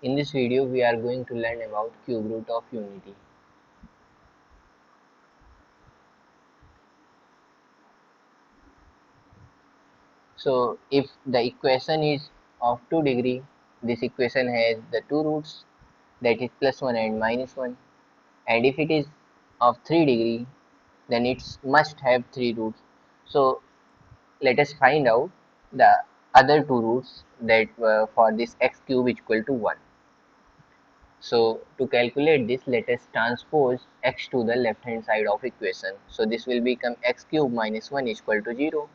In this video, we are going to learn about cube root of unity. So, if the equation is of 2 degree, this equation has the two roots, that is plus 1 and minus 1. And if it is of 3 degree, then it must have 3 roots. So, let us find out the other two roots that for this x cube is equal to 1. So to calculate this, let us transpose x to the left hand side of equation. So this will become x cube minus 1 is equal to 0.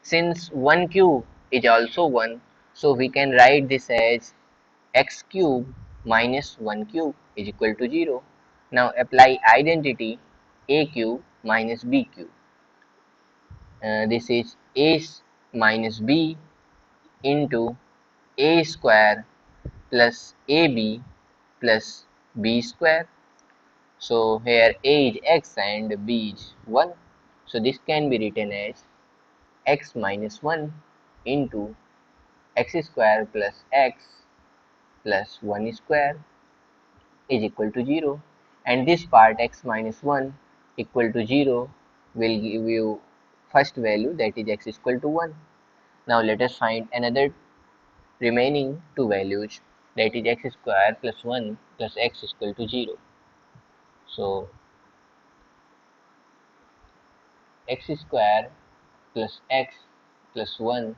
Since 1 cube is also 1, so we can write this as x cube minus 1 cube is equal to 0. Now apply identity a cube minus b cube. This is a minus b into a square plus ab plus b square. So here a is x and b is 1. So this can be written as x minus 1 into x square plus x plus 1 square is equal to 0. And this part x minus 1 equal to 0 will give you first value, that is x equal to 1. Now let us find another remaining two values, that is x square plus 1 plus x equal to 0. So x square plus x plus 1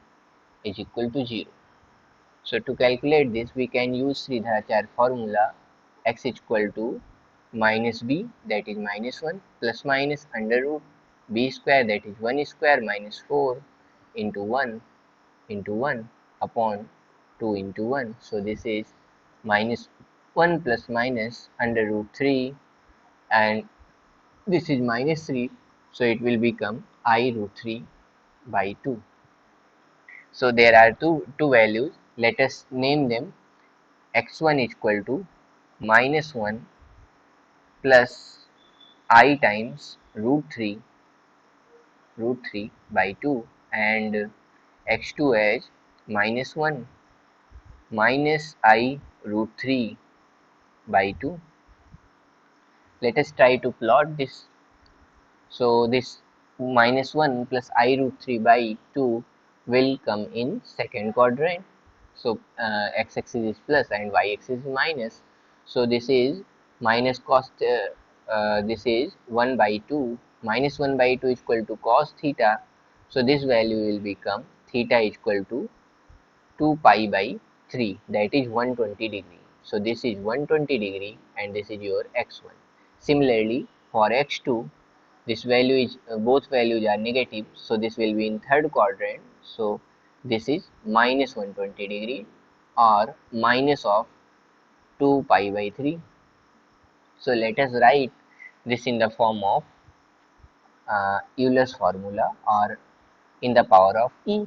is equal to 0. So to calculate this, we can use Sridharacharya formula. X is equal to minus b, that is minus 1, plus minus under root b square, that is 1 square minus 4 into 1 into 1 upon 2 into 1. So this is minus 1 plus minus under root 3, and this is minus 3, so it will become I root 3 by 2. So there are two values. Let us name them. X1 is equal to minus 1 plus I times root 3 by 2, and x2 as minus 1 minus I root 3 by 2. Let us try to plot this. So this minus 1 plus I root 3 by 2 will come in second quadrant. So x-axis is plus and y-axis is minus. So this is minus cos, this is 1 by 2, minus 1 by 2 is equal to cos theta. So this value will become theta is equal to 2 pi by 3, that is 120 degree. So this is 120 degree and this is your x1. Similarly for x2, this value is both values are negative, so this will be in third quadrant. So this is minus 120 degree or minus of 2 pi by 3. So let us write this in the form of Euler's formula or in the power of e.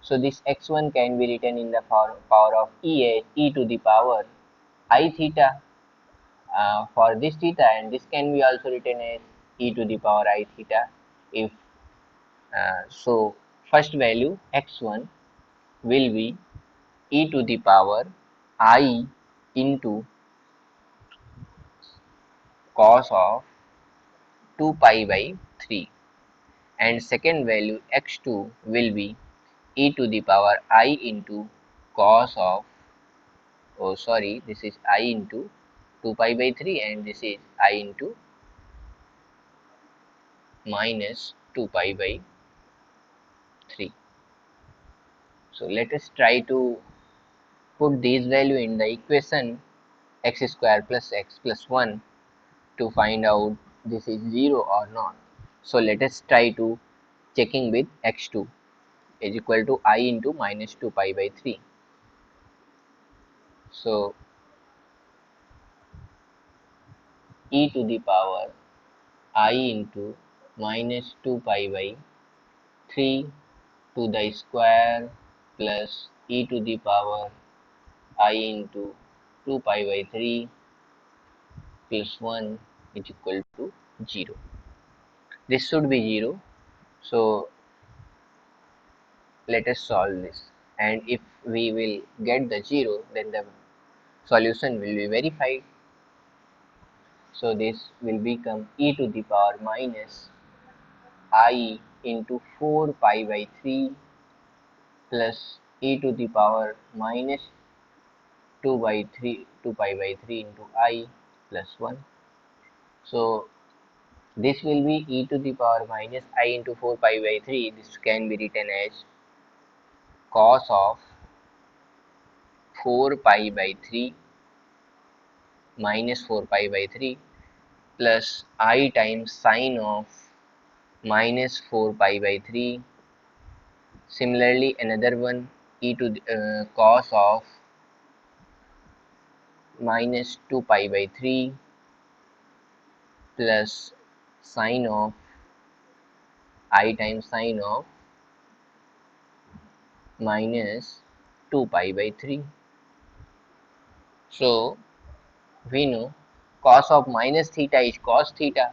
So this x1 can be written in the power of e as e to the power I theta for this theta, and this can be also written as e to the power I theta. If so, first value x1 will be e to the power I into cos of 2 pi by 3, and second value x2 will be e to the power I into cos of, oh sorry, this is I into 2 pi by 3 and this is I into minus 2 pi by 3. So let us try to put these value in the equation x square plus x plus 1 to find out this is 0 or not. So let us try to checking with x2 is equal to I into minus 2 pi by 3. So e to the power I into minus 2 pi by 3 to the square plus e to the power I into 2 pi by 3 plus 1 is equal to 0. This should be 0. So let us solve this, and if we will get the 0, then the solution will be verified. So this will become e to the power minus I into 4 pi by 3 plus e to the power minus 2 pi by 3 into I plus 1. So this will be e to the power minus I into 4 pi by 3. This can be written as cos of 4 pi by 3 minus 4 pi by 3 plus I times sine of minus 4 pi by 3. Similarly, another one e to the cos of minus 2 pi by 3 plus sine of I times sine of minus 2 pi by 3. So we know cos of minus theta is cos theta.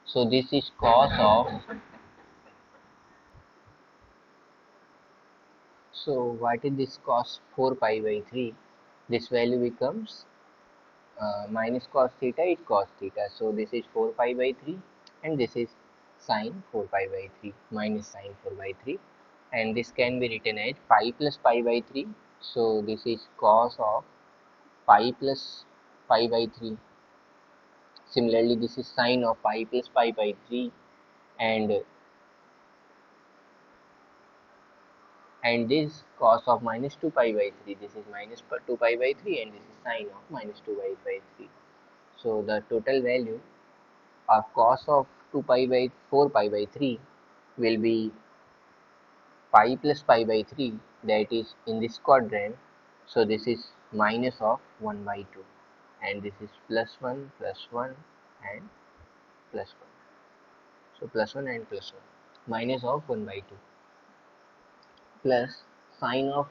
So this is cos of, so what is this cos 4 pi by 3? This value becomes minus cos theta is cos theta. So this is 4 pi by 3 and this is sine 4 pi by 3 minus sine 4 by 3, and this can be written as pi plus pi by 3. So this is cos of pi plus pi by 3. Similarly, this is sine of pi plus pi by 3, and this cos of minus 2 pi by 3. This is minus 2 pi by 3 and this is sine of minus 2 pi by 3. So the total value of cos of 2 pi by 4 pi by 3 will be pi plus pi by 3, that is in this quadrant. So this is minus of 1 by 2 and this is plus 1 and plus 1. So plus 1 and plus 1 minus of 1 by 2 plus sine of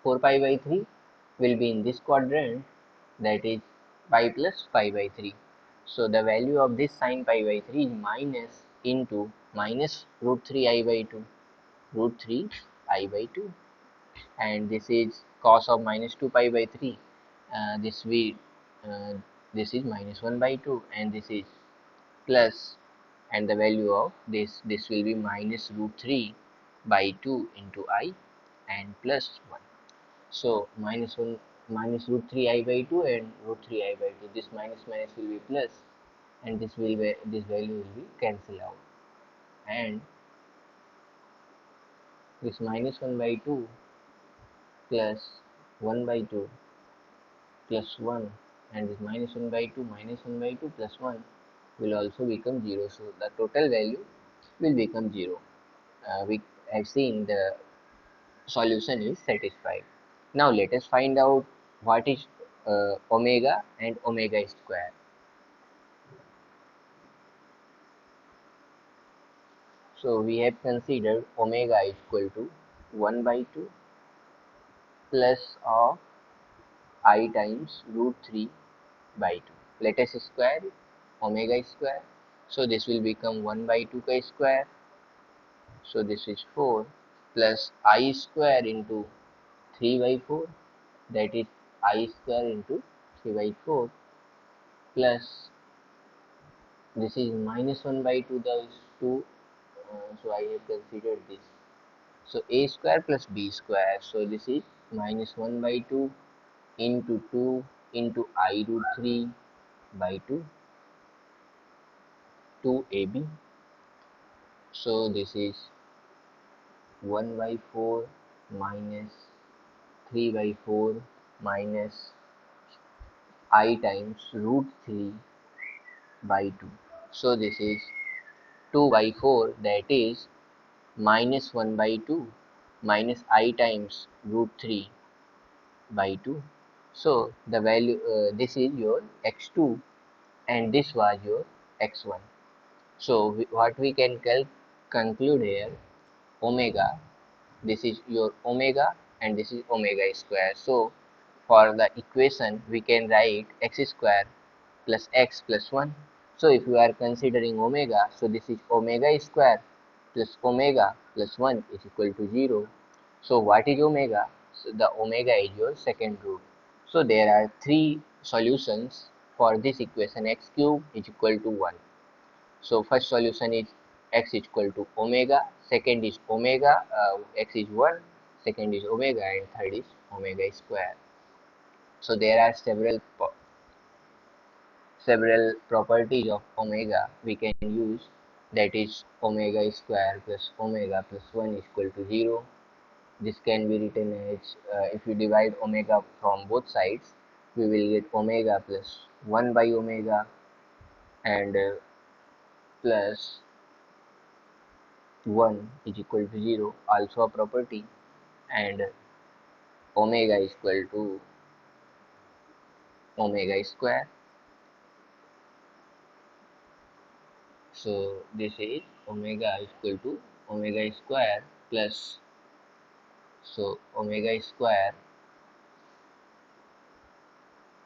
4 pi by 3 will be in this quadrant, that is pi plus pi by 3. So the value of this sine pi by 3 is minus into minus root 3 I by 2, root 3 I by 2, and this is cos of minus 2 pi by 3. This we this is minus 1 by 2 and this is plus, and the value of this will be minus root 3 by 2 into I and plus 1. So minus 1 minus root 3 I by 2 and root 3 I by 2, this minus minus will be plus, and this value will be cancelled out, and this minus 1 by 2 plus 1 by 2 plus 1 and this minus 1 by 2 minus 1 by 2 plus 1 will also become 0. So the total value will become 0. We have seen the solution is satisfied. Now let us find out what is omega and omega square. So we have considered omega is equal to 1 by 2 plus of I times root 3 by 2. Let us square omega square. So this will become 1 by 2 ka square. So this is 4 plus I square into 3 by 4, that is I square into 3 by 4 plus this is minus 1 by 2, the 2, so I have considered this. So a square plus b square, so this is minus 1 by 2 into 2 into I root 3 by 2, 2ab. So this is 1 by 4 minus 3 by 4 minus I times root 3 by 2. So this is 2 by 4, that is minus 1 by 2 minus I times root 3 by 2. So the value, this is your x2 and this was your x1. So what we can conclude here, omega, this is your omega and this is omega square. So for the equation we can write x square plus x plus 1. So if you are considering omega, so this is omega square plus omega plus 1 is equal to 0. So what is omega? So the omega is your second root. So there are three solutions for this equation: x cube is equal to 1. So first solution is x is equal to omega, second is omega, x is 1, second is omega, and third is omega square. So there are several properties of omega we can use, that is omega square plus omega plus 1 is equal to 0. This can be written as, if you divide omega from both sides, we will get omega plus 1 by omega and plus 1 is equal to 0, also a property, and omega is equal to omega square. So this is omega is equal to omega square plus, so omega square,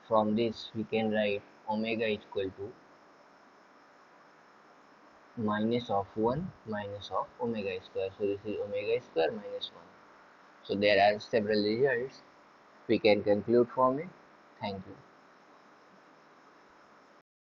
from this we can write omega is equal to minus of 1 minus of omega square. So this is omega square minus 1. So there are several results we can conclude from it. Thank you.